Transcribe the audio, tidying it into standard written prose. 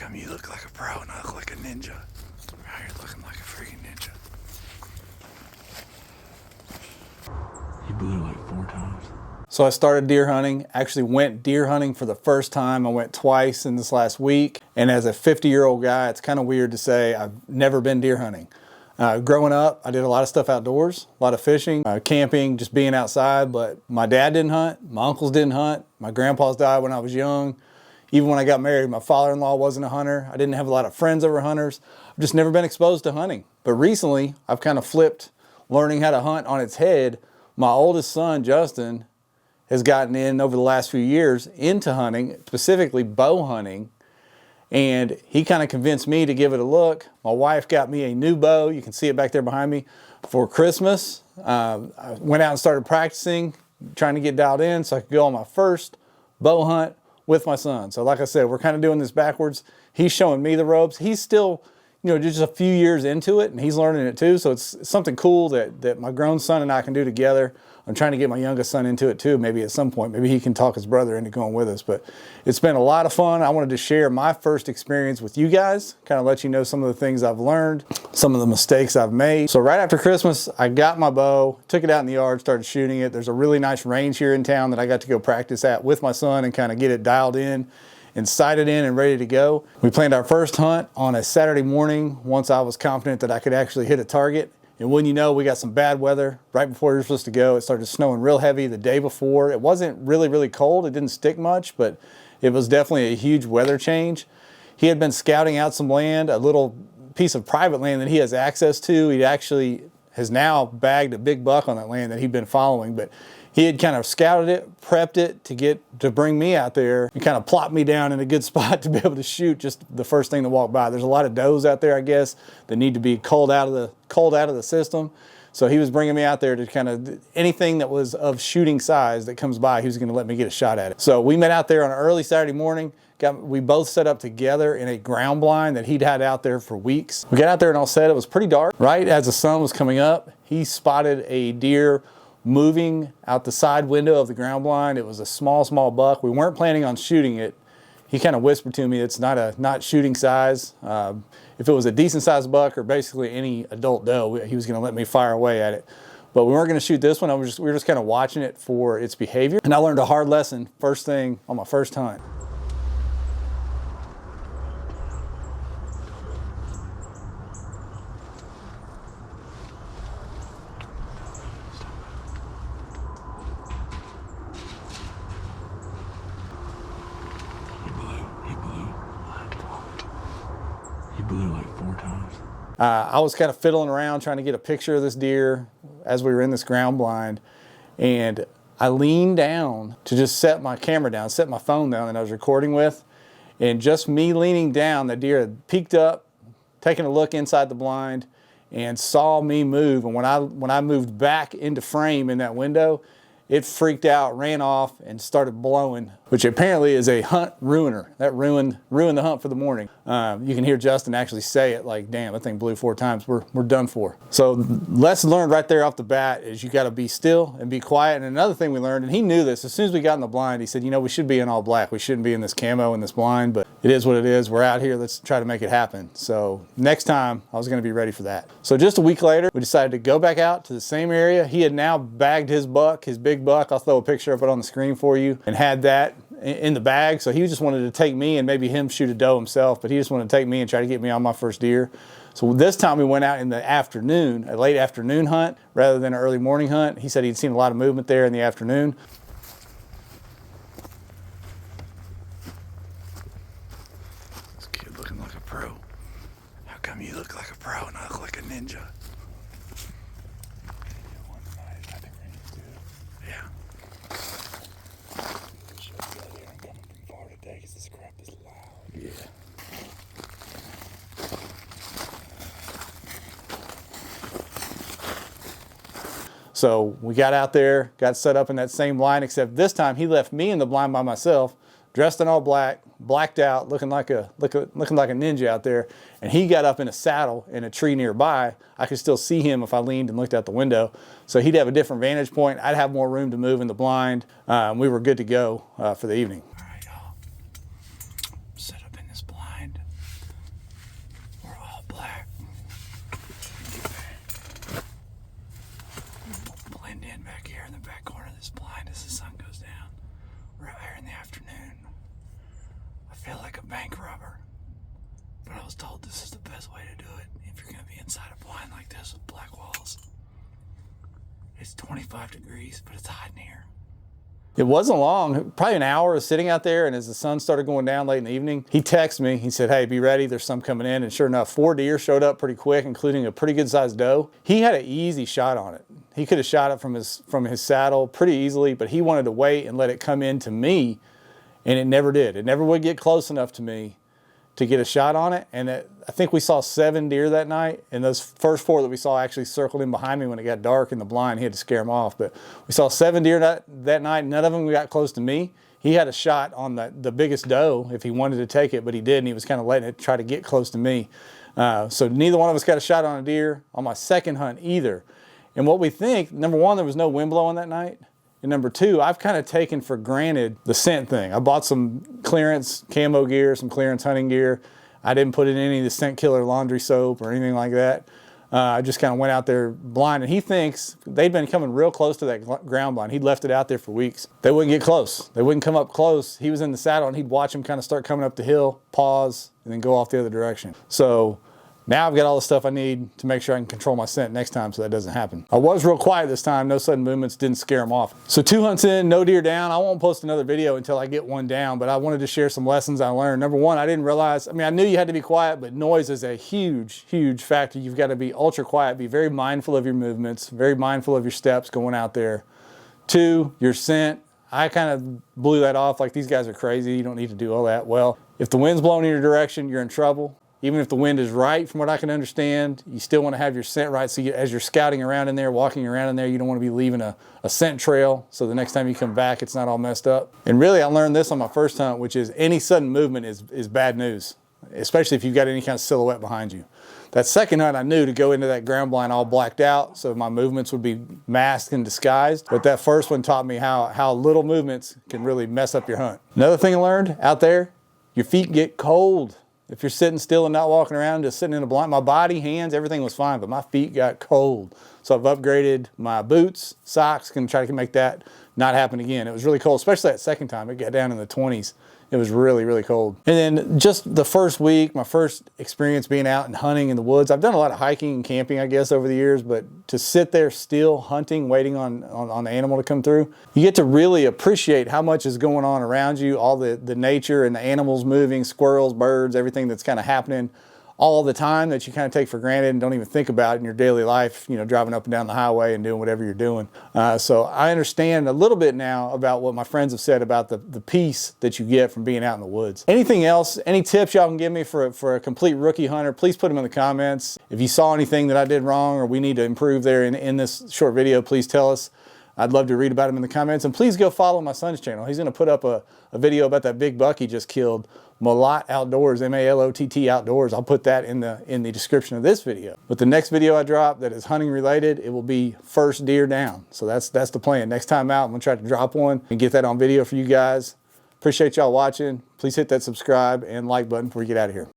come you look like a pro and I look like a ninja? Right here looking like a freaking ninja. He blew like 4 times. So I started deer hunting, actually went deer hunting for the first time. I went twice in this last week. And as a 50-year-old guy, it's kind of weird to say I've never been deer hunting. Growing up, I did a lot of stuff outdoors, a lot of fishing, camping, just being outside, but my dad didn't hunt, my uncles didn't hunt, my grandpas died when I was young. Even when I got married, my father-in-law wasn't a hunter. I didn't have a lot of friends that were hunters. I've just never been exposed to hunting. But recently, I've kind of flipped learning how to hunt on its head. My oldest son, Justin, has gotten in over the last few years into hunting, specifically bow hunting. And he kind of convinced me to give it a look. My wife got me a new bow. You can see it back there behind me for Christmas. I went out and started practicing, trying to get dialed in so I could go on my first bow hunt with my son. So like I said, we're kind of doing this backwards. He's showing me the ropes. He's still, just a few years into it and he's learning it too. So it's something cool that my grown son and I can do together. I'm trying to get my youngest son into it too. Maybe at some point, maybe he can talk his brother into going with us, but it's been a lot of fun. I wanted to share my first experience with you guys, kind of let you know some of the things I've learned, some of the mistakes I've made. So right after Christmas, I got my bow, took it out in the yard, started shooting it. There's a really nice range here in town that I got to go practice at with my son and kind of get it dialed in and sighted in and ready to go. We planned our first hunt on a Saturday morning once I was confident that I could actually hit a target. And when you know, we got some bad weather right before we were supposed to go. It started snowing real heavy the day before. It wasn't really cold. It didn't stick much, but it was definitely a huge weather change. He had been scouting out some land, a little piece of private land that he has access to. He actually has now bagged a big buck on that land that he'd been following, but he had kind of scouted it, prepped it to bring me out there and kind of plopped me down in a good spot to be able to shoot just the first thing to walk by. There's a lot of does out there, I guess, that need to be culled out of the system. So he was bringing me out there to kind of anything that was of shooting size that comes by, he was going to let me get a shot at it. So we met out there on an early Saturday morning. We both set up together in a ground blind that he'd had out there for weeks. We got out there and all set. It was pretty dark. Right as the sun was coming up, he spotted a deer moving out the side window of the ground blind. It was a small buck. We weren't planning on shooting it. He kind of whispered to me it's not shooting size. If it was a decent sized buck or basically any adult doe, he was going to let me fire away at it. But we weren't going to shoot this one. We were just kind of watching it for its behavior. And I learned a hard lesson first thing on my first hunt. He blew like 4 times. I was kind of fiddling around trying to get a picture of this deer as we were in this ground blind. And I leaned down to just set my camera down, set my phone down that I was recording with. And just me leaning down, the deer had peeked up, taking a look inside the blind and saw me move. And when I moved back into frame in that window, it freaked out, ran off, and started blowing, which apparently is a hunt ruiner. That ruined the hunt for the morning. You can hear Justin actually say it like, damn, that thing blew 4 times. We're done for. So lesson learned right there off the bat is you got to be still and be quiet. And another thing we learned, and he knew this, as soon as we got in the blind, he said, we should be in all black. We shouldn't be in this camo in this blind, but it is what it is. We're out here. Let's try to make it happen. So next time I was going to be ready for that. So just a week later, we decided to go back out to the same area. He had now bagged his buck, his big buck. I'll throw a picture of it on the screen for you, and had that in the bag. So he just wanted to take me and maybe him shoot a doe himself, but he just wanted to take me and try to get me on my first deer. So this time we went out in the afternoon, a late afternoon hunt rather than an early morning hunt. He said he'd seen a lot of movement there in the afternoon. This kid looking like a pro. How come you look like a pro and I look like a ninja? Yeah. Yeah. So we got out there, got set up in that same blind, except this time he left me in the blind by myself, dressed in all black, blacked out, looking like a ninja out there. And he got up in a saddle in a tree nearby. I could still see him if I leaned and looked out the window. So he'd have a different vantage point. I'd have more room to move in the blind. We were good to go for the evening. All right, y'all. Set up in this blind. bank robber. But I was told this is the best way to do it if you're going to be inside a blind like this with black walls. It's 25 degrees, but it's hot in here. It wasn't long, probably an hour of sitting out there, and as the sun started going down late in the evening, he texted me. He said, hey, be ready, there's some coming in. And sure enough, 4 deer showed up pretty quick, including a pretty good sized doe. He had an easy shot on it. He could have shot it from his saddle pretty easily, but he wanted to wait and let it come in to me, and it never did. It never would get close enough to me to get a shot on it. And I think we saw 7 deer that night, and those first 4 that we saw actually circled in behind me when it got dark in the blind. He had to scare them off, but we saw 7 deer that night. None of them got close to me. He had a shot on the biggest doe if he wanted to take it, but he didn't. He was kind of letting it try to get close to me. So neither one of us got a shot on a deer on my second hunt either. And what we think, number one, there was no wind blowing that night. And number 2, I've kind of taken for granted the scent thing. I bought some clearance camo gear, some clearance hunting gear. I didn't put in any of the scent killer laundry soap or anything like that. I just kind of went out there blind, and he thinks they'd been coming real close to that ground blind. He'd left it out there for weeks. They wouldn't get close. They wouldn't come up close. He was in the saddle, and he'd watch them kind of start coming up the hill, pause, and then go off the other direction. So now I've got all the stuff I need to make sure I can control my scent next time so that doesn't happen. I was real quiet this time. No sudden movements, didn't scare them off. So 2 hunts in, no deer down. I won't post another video until I get one down, but I wanted to share some lessons I learned. Number 1, I didn't realize, I knew you had to be quiet, but noise is a huge, huge factor. You've got to be ultra quiet, be very mindful of your movements, very mindful of your steps going out there. 2, your scent. I kind of blew that off like these guys are crazy. You don't need to do all that. Well, if the wind's blowing in your direction, you're in trouble. Even if the wind is right, from what I can understand, you still want to have your scent right. So as you're scouting around in there, walking around in there, you don't want to be leaving a scent trail. So the next time you come back, it's not all messed up. And really, I learned this on my first hunt, which is any sudden movement is bad news, especially if you've got any kind of silhouette behind you. That second hunt, I knew to go into that ground blind all blacked out, so my movements would be masked and disguised. But that first one taught me how little movements can really mess up your hunt. Another thing I learned out there, your feet get cold. If you're sitting still and not walking around, just sitting in a blind, my body, hands, everything was fine, but my feet got cold. So I've upgraded my boots, socks, can try to make that not happen again. It was really cold, especially that second time. It got down in the 20s. It was really, really cold. And then just the first week, my first experience being out and hunting in the woods. I've done a lot of hiking and camping, I guess, over the years, but to sit there still hunting, waiting on the animal to come through, you get to really appreciate how much is going on around you, all the nature and the animals moving, squirrels, birds, everything that's kind of happening all the time that you kind of take for granted and don't even think about in your daily life, driving up and down the highway and doing whatever you're doing. So I understand a little bit now about what my friends have said about the peace that you get from being out in the woods. Anything else, any tips y'all can give me for a complete rookie hunter, please put them in the comments. If you saw anything that I did wrong or we need to improve there in this short video, please tell us. I'd love to read about them in the comments. And please go follow my son's channel. He's going to put up a video about that big buck he just killed, Malott Outdoors, M-A-L-O-T-T Outdoors. I'll put that in the description of this video. But the next video I drop that is hunting related, it will be first deer down. So that's the plan. Next time out, I'm going to try to drop one and get that on video for you guys. Appreciate y'all watching. Please hit that subscribe and like button before you get out of here.